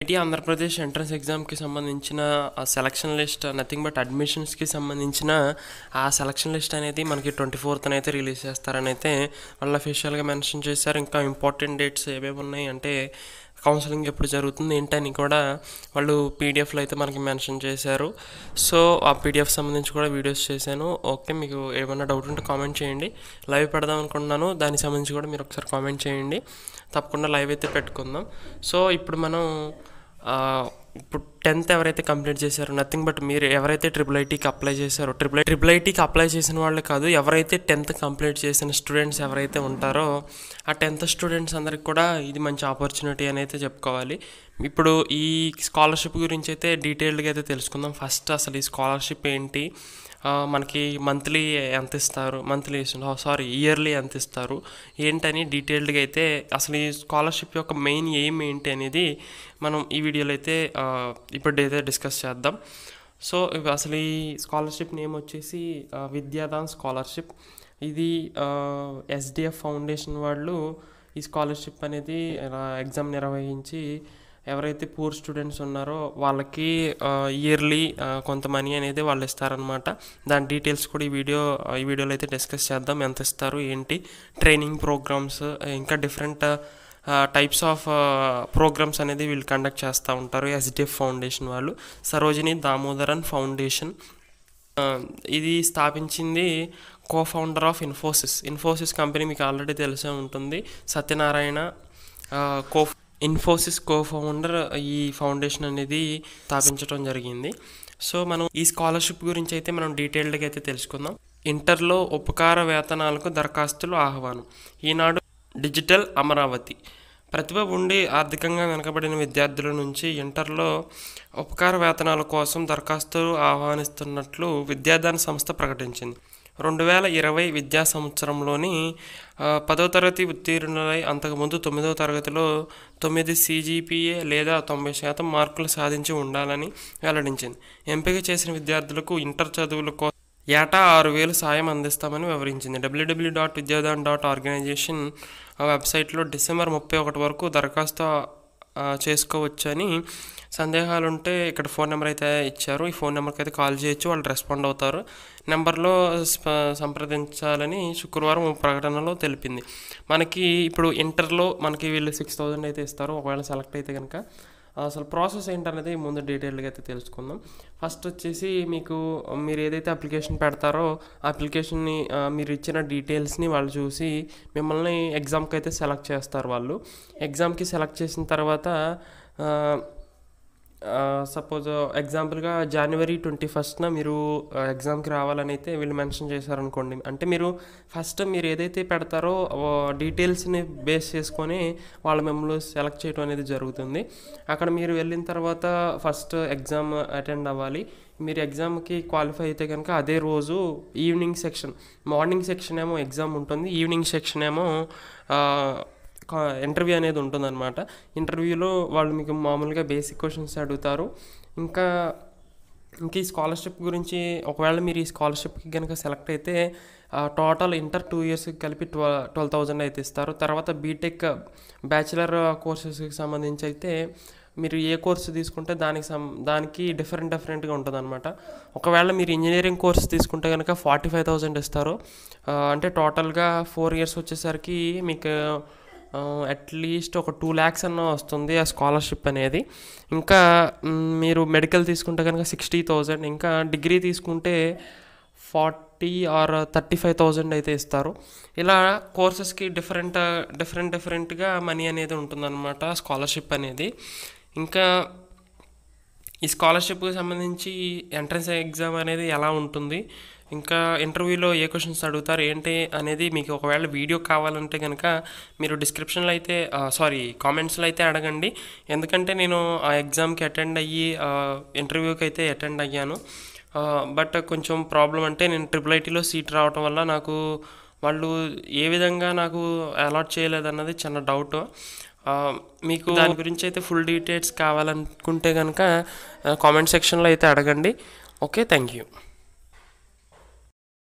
IT Andhra Pradesh entrance ఎగ్జామ్కి సంబంధించిన ఆ సెలక్షన్ లిస్ట్ నథింగ్ బట్ అడ్మిషన్స్కి సంబంధించిన ఆ సెలక్షన్ లిస్ట్ అనేది మనకి 24th అయితే రిలీజ్ చేస్తారని అయితే వాళ్ళు అఫీషియల్గా మెన్షన్ చేశారు. ఇంకా ఇంపార్టెంట్ డేట్స్ ఏమేమి ఉన్నాయి అంటే కౌన్సిలింగ్ ఎప్పుడు జరుగుతుంది ఏంటని కూడా వాళ్ళు పీడిఎఫ్లో అయితే మనకి మెన్షన్ చేశారు. సో ఆ పీడిఎఫ్ సంబంధించి కూడా వీడియోస్ చేశాను. ఓకే, మీకు ఏమైనా డౌట్ ఉంటే కామెంట్ చేయండి. లైవ్ పెడదాం అనుకుంటున్నాను, దానికి సంబంధించి కూడా మీరు ఒకసారి కామెంట్ చేయండి. తప్పకుండా లైవ్ అయితే పెట్టుకుందాం. సో ఇప్పుడు మనం ఇప్పుడు 10th ఎవరైతే కంప్లీట్ చేశారో నథింగ్ బట్ మీరు ఎవరైతే ట్రిపుల్ ఐటీకి అప్లై చేశారో ట్రిపుల్ ఐటీకి అప్లై చేసిన వాళ్ళే కాదు, ఎవరైతే 10th కంప్లీట్ చేసిన స్టూడెంట్స్ ఎవరైతే ఉంటారో ఆ 10th స్టూడెంట్స్ అందరికి కూడా ఇది మంచి ఆపర్చునిటీ అని అయితే చెప్పుకోవాలి. ఇప్పుడు ఈ స్కాలర్షిప్ గురించి అయితే డీటెయిల్డ్గా అయితే తెలుసుకుందాం. ఫస్ట్ అసలు ఈ స్కాలర్షిప్ ఏంటి, మనకి మంత్లీ ఎంత ఇస్తారు, ఇయర్లీ ఎంత ఇస్తారు ఏంటని డీటెయిల్డ్గా అయితే అసలు ఈ స్కాలర్షిప్ యొక్క మెయిన్ ఎయిమ్ ఏంటి అనేది మనం ఈ వీడియోలో అయితే ఇప్పుడైతే డిస్కస్ చేద్దాం. సో అసలు ఈ స్కాలర్షిప్ నేమ్ వచ్చేసి విద్యాదాన్ స్కాలర్షిప్. ఇది ఎస్డిఎఫ్ ఫౌండేషన్ వాళ్ళు ఈ స్కాలర్షిప్ అనేది ఎగ్జామ్ నిర్వహించి ఎవరైతే పూర్ స్టూడెంట్స్ ఉన్నారో వాళ్ళకి ఇయర్లీ కొంత మనీ అనేది వాళ్ళు ఇస్తారనమాట. దాని డీటెయిల్స్ కూడా ఈ వీడియోలో అయితే డిస్కస్ చేద్దాం. ఎంత ఇస్తారు ఏంటి, ట్రైనింగ్ ప్రోగ్రామ్స్, ఇంకా డిఫరెంట్ టైప్స్ ఆఫ్ ప్రోగ్రామ్స్ అనేది వీళ్ళు కండక్ట్ చేస్తూ ఉంటారు. ఎస్డిఎఫ్ ఫౌండేషన్ వాళ్ళు సరోజిని దామోదరన్ ఫౌండేషన్. ఇది స్థాపించింది కో-ఫౌండర్ ఆఫ్ ఇన్ఫోసిస్ కంపెనీ, మీకు ఆల్రెడీ తెలిసే ఉంటుంది. సత్యనారాయణ ఇన్ఫోసిస్ కో-ఫౌండర్ ఈ ఫౌండేషన్ అనేది స్థాపించడం జరిగింది. సో మనం ఈ స్కాలర్షిప్ గురించి అయితే మనం డీటెయిల్డ్గా అయితే తెలుసుకుందాం. ఇంటర్లో ఉపకార వేతనాలకు దరఖాస్తులు ఆహ్వానం. ఈనాడు డిజిటల్ అమరావతి. ప్రతిభ ఉండి ఆర్థికంగా వెనుకబడిన విద్యార్థుల నుంచి ఇంటర్లో ఉపకార వేతనాల కోసం దరఖాస్తులు ఆహ్వానిస్తున్నట్లు విద్యాదాన్ సంస్థ ప్రకటించింది. 2020 విద్యా సంవత్సరంలోని 10వ తరగతి ఉత్తీర్ణులై అంతకుముందు 9వ తరగతిలో 9 CGPA లేదా 90% మార్కులు సాధించి ఉండాలని వెల్లడించింది. ఎంపిక చేసిన విద్యార్థులకు ఇంటర్ చదువులకు ఏటా 6,000 సాయం అందిస్తామని వివరించింది. www.vidyadan.organization వెబ్సైట్లో డిసెంబర్ 31 వరకు దరఖాస్తు చేసుకోవచ్చని. సందేహాలుంటే ఇక్కడ ఫోన్ నెంబర్ అయితే ఇచ్చారు. ఈ ఫోన్ నెంబర్కి అయితే కాల్ చేయొచ్చు, వాళ్ళు రెస్పాండ్ అవుతారు. నెంబర్లో సంప్రదించాలని శుక్రవారం ప్రకటనలో తెలిపింది. మనకి ఇప్పుడు ఇంటర్లో మనకి వీళ్ళు 6,000 అయితే ఇస్తారు ఒకవేళ సెలెక్ట్ అయితే కనుక. అసలు ప్రాసెస్ ఏంటనేది ముందు డీటెయిల్గా అయితే తెలుసుకుందాం. ఫస్ట్ వచ్చేసి మీరు ఏదైతే అప్లికేషన్ పెడతారో ఆ అప్లికేషన్ని మీరు ఇచ్చిన డీటెయిల్స్ని వాళ్ళు చూసి మిమ్మల్ని ఎగ్జామ్కి అయితే సెలెక్ట్ చేస్తారు. వాళ్ళు ఎగ్జామ్కి సెలెక్ట్ చేసిన తర్వాత సపోజ్ ఎగ్జాంపుల్గా January 21st మీరు ఎగ్జామ్కి రావాలని అయితే వీళ్ళు మెన్షన్ చేశారనుకోండి. అంటే మీరు ఫస్ట్ మీరు ఏదైతే పెడతారో డీటెయిల్స్ని బేస్ చేసుకొని వాళ్ళు మిమ్మల్ని సెలెక్ట్ చేయడం అనేది జరుగుతుంది. అక్కడ మీరు వెళ్ళిన తర్వాత ఫస్ట్ ఎగ్జామ్ అటెండ్ అవ్వాలి. మీరు ఎగ్జామ్కి క్వాలిఫై అయితే కనుక అదే రోజు మార్నింగ్ సెక్షన్ ఏమో ఎగ్జామ్ ఉంటుంది, ఈవినింగ్ సెక్షన్ ఏమో ఇంటర్వ్యూ అనేది ఉంటుందన్నమాట. ఇంటర్వ్యూలో వాళ్ళు మీకు మామూలుగా బేసిక్ క్వశ్చన్స్ అడుగుతారు. ఇంకా ఈ స్కాలర్షిప్ గురించి ఒకవేళ మీరు ఈ స్కాలర్షిప్కి కనుక సెలెక్ట్ అయితే టోటల్ ఇంటర్ 2 yearsకి కలిపి 12,000 అయితే ఇస్తారు. తర్వాత బీటెక్ బ్యాచిలర్ కోర్సెస్కి సంబంధించి అయితే మీరు ఏ కోర్సు తీసుకుంటే దానికి డిఫరెంట్గా ఉంటుంది అనమాట. ఒకవేళ మీరు ఇంజనీరింగ్ కోర్స్ తీసుకుంటే కనుక 45,000 ఇస్తారు. అంటే టోటల్గా 4 years వచ్చేసరికి మీకు అట్లీస్ట్ ఒక 2 lakhs అన్న వస్తుంది ఆ స్కాలర్షిప్ అనేది. ఇంకా మీరు మెడికల్ తీసుకుంటే కనుక 60,000, ఇంకా డిగ్రీ తీసుకుంటే 40 or 35,000 అయితే ఇస్తారు. ఇలా కోర్సెస్కి డిఫరెంట్గా మనీ అనేది ఉంటుందన్నమాట స్కాలర్షిప్ అనేది. ఇంకా ఈ స్కాలర్షిప్కి సంబంధించి ఎంట్రన్స్ ఎగ్జామ్ అనేది ఎలా ఉంటుంది, ఇంకా ఇంటర్వ్యూలో ఏ క్వశ్చన్స్ అడుగుతారు ఏంటి అనేది మీకు ఒకవేళ వీడియో కావాలంటే కనుక మీరు డిస్క్రిప్షన్లో అయితే కామెంట్స్లో అయితే అడగండి. ఎందుకంటే నేను ఆ ఎగ్జామ్కి అటెండ్ అయ్యి ఇంటర్వ్యూకి అయితే అటెండ్ అయ్యాను. బట్ కొంచెం ప్రాబ్లం అంటే నేను ట్రిపుల్ ఐటీలో సీట్ రావటం వల్ల నాకు వాళ్ళు ఏ విధంగా నాకు అలాట్ చేయలేదన్నది చిన్న డౌట్. మీకు దాని గురించి అయితే ఫుల్ డీటెయిల్స్ కావాలనుకుంటే కనుక కామెంట్ సెక్షన్లో అయితే అడగండి. Okay, thank you.